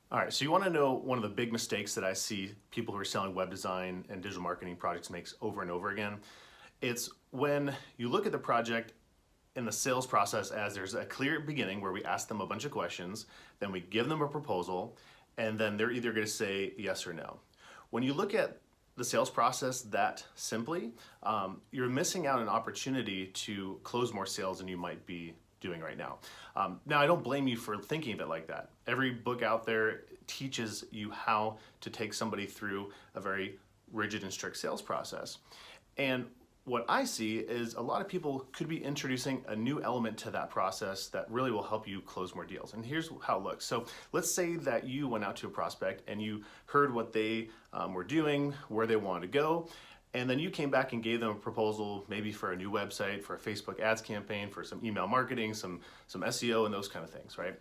All right, so you want to know one of the big mistakes that I see people who are selling web design and digital marketing projects makes over and over again. It's when you look at the project in the sales process as there's a clear beginning where we ask them a bunch of questions, then we give them a proposal, and then they're either going to say yes or no. When you look at the sales process that simply, you're missing out an opportunity to close more sales than you might be doing right now. Now, I don't blame you for thinking of it like that. Every book out there teaches you how to take somebody through a very rigid and strict sales process. And what I see is a lot of people could be introducing a new element to that process that really will help you close more deals. And here's how it looks. So let's say that you went out to a prospect and you heard what they were doing, where they wanted to go, and then you came back and gave them a proposal, maybe for a new website, for a Facebook ads campaign, for some email marketing, some SEO and those kind of things, right?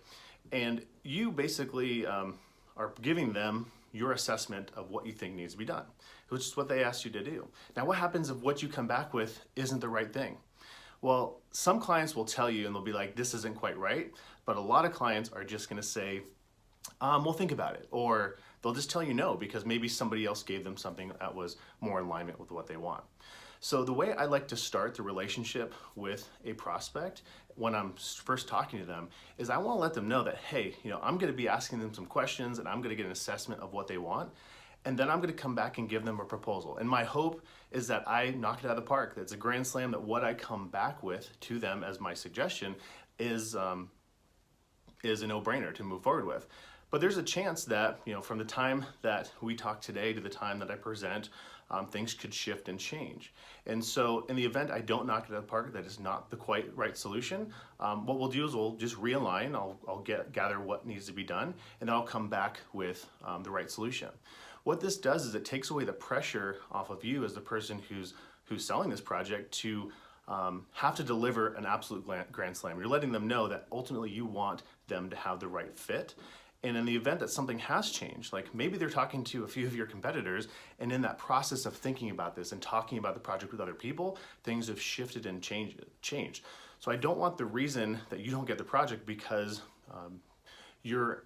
And you basically are giving them your assessment of what you think needs to be done, which is what they asked you to do. Now, what happens if what you come back with isn't the right thing? Well, some clients will tell you and they'll be like, this isn't quite right. But a lot of clients are just gonna say, we'll think about it. Or they'll just tell you no, because maybe somebody else gave them something that was more in alignment with what they want. So the way I like to start the relationship with a prospect when I'm first talking to them is I want to let them know that, hey, I'm going to be asking them some questions and I'm going to get an assessment of what they want. And then I'm going to come back and give them a proposal. And my hope is that I knock it out of the park. That's a grand slam, that what I come back with to them as my suggestion is a no-brainer to move forward with. But there's a chance that, from the time that we talk today to the time that I present, things could shift and change. And so in the event I don't knock it out of the park, that is not the quite right solution, what we'll do is we'll just realign. I'll gather what needs to be done, and then I'll come back with the right solution. What this does is it takes away the pressure off of you as the person who's selling this project to have to deliver an absolute grand slam. You're letting them know that ultimately you want them to have the right fit. And in the event that something has changed, like maybe they're talking to a few of your competitors, and in that process of thinking about this and talking about the project with other people, things have shifted and changed. So I don't want the reason that you don't get the project because you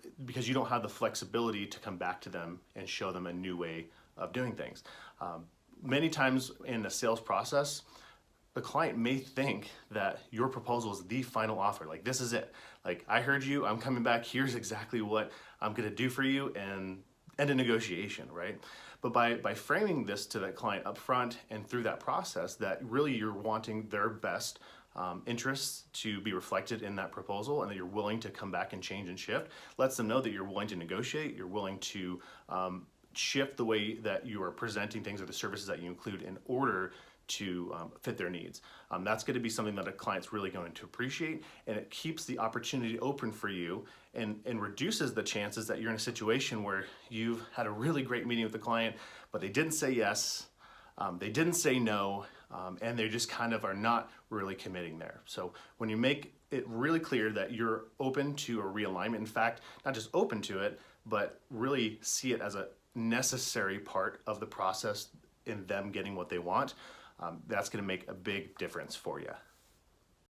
don't have the flexibility to come back to them and show them a new way of doing things. Many times in the sales process, the client may think that your proposal is the final offer. Like, this is it. Like, I heard you, I'm coming back, here's exactly what I'm gonna do for you, and end a negotiation, right? But by framing this to that client up front and through that process, that really you're wanting their best interests to be reflected in that proposal, and that you're willing to come back and change and shift, lets them know that you're willing to negotiate, you're willing to shift the way that you are presenting things or the services that you include in order to fit their needs. That's going to be something that a client's really going to appreciate, and it keeps the opportunity open for you and reduces the chances that you're in a situation where you've had a really great meeting with the client, but they didn't say yes, they didn't say no, and they just kind of are not really committing there. So when you make it really clear that you're open to a realignment, in fact, not just open to it, but really see it as a necessary part of the process in them getting what they want, that's going to make a big difference for you.